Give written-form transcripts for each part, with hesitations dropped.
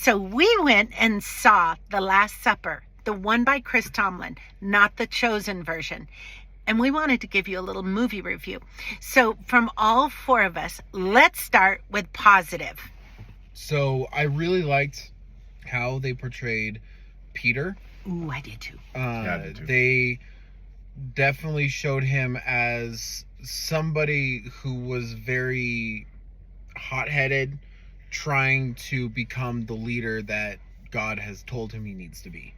So we went and saw The Last Supper, the one by Chris Tomlin, not the Chosen version. And we wanted to give you a little movie review. So from all four of us, let's start with positive. So I really liked how they portrayed Peter. Ooh, I did too. I did too. They definitely showed him as somebody who was very hot-headed, trying to become the leader that God has told him he needs to be.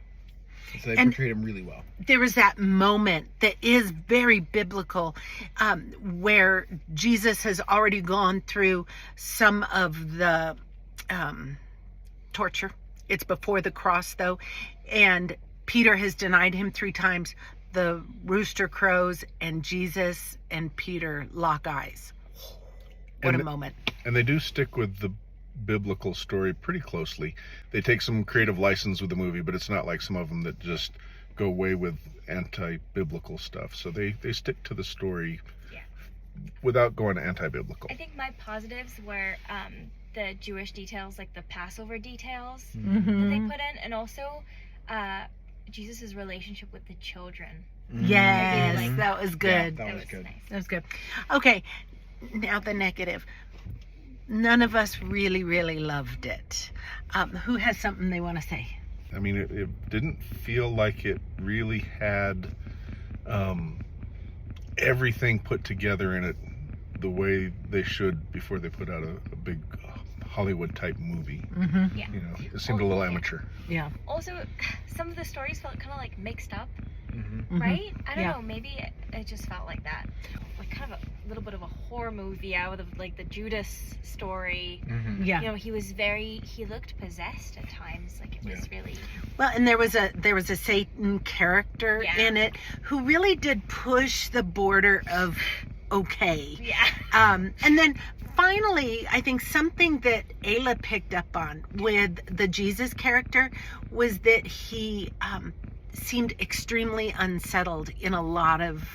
So they portrayed him really well. There was that moment that is very biblical, where Jesus has already gone through some of the torture. It's before the cross, though. And Peter has denied him 3 times. The rooster crows, and Jesus and Peter lock eyes. What a moment. And they do stick with the biblical story pretty closely. They take some creative license with the movie, but it's not like some of them that just go away with anti-biblical stuff. So they stick to the story without going anti-biblical. I think my positives were the Jewish details, like the Passover details Mm-hmm. that they put in, and also Jesus' relationship with the children. Yes, Like- that was good. That was good. nice. That was good. Okay, now the negative. None of us really, really loved it. Who has something they want to say? I mean, it didn't feel like it really had everything put together in it the way they should before they put out a big Hollywood type movie. Mm-hmm. Yeah. You know, it seemed a little amateur. Yeah. Also, some of the stories felt kind of like mixed up, Mm-hmm. right? I don't Yeah. know. Maybe it just felt like that, like kind of a little bit of a horror movie out of like the Judas story. Mm-hmm. Yeah. You know, he looked possessed at times. Like it was really. Well, and there was a Satan character Yeah. in it who really did push the border of okay. Yeah. And then finally, I think something that Ayla picked up on with the Jesus character was that he seemed extremely unsettled in a lot of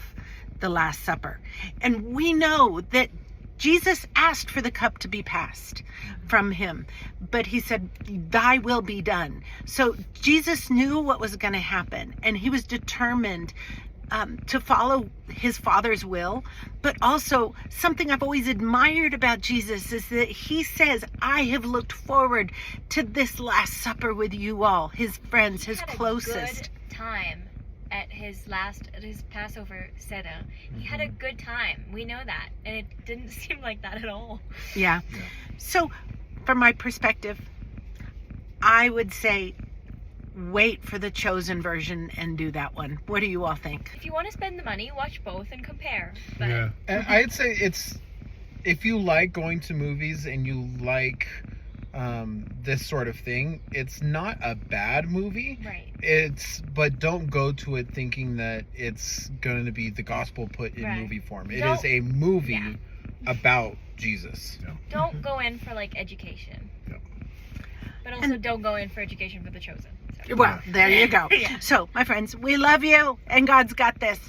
the Last Supper. And we know that Jesus asked for the cup to be passed from him, but he said, thy will be done. So Jesus knew what was going to happen, and he was determined to follow his Father's will. But also, something I've always admired about Jesus is that he says, I have looked forward to this Last Supper with you all, his friends, his He had closest. a good time at his Passover Seder. He had a good time. We know that, and it didn't seem like that at all. Yeah. So, from my perspective, I would say wait for the Chosen version and do that one. What do you all think? If you want to spend the money, watch both and compare. But Yeah. And I'd say it's, if you like going to movies and you like this sort of thing, it's not a bad movie. right. But don't go to it thinking that it's going to be the gospel put in Right. movie form. It Don't- is a movie yeah. about Jesus. Don't go in for like education. Yep. But also don't go in for education for the Chosen. So. Well, there you go. Yeah. So, my friends, we love you, and God's got this.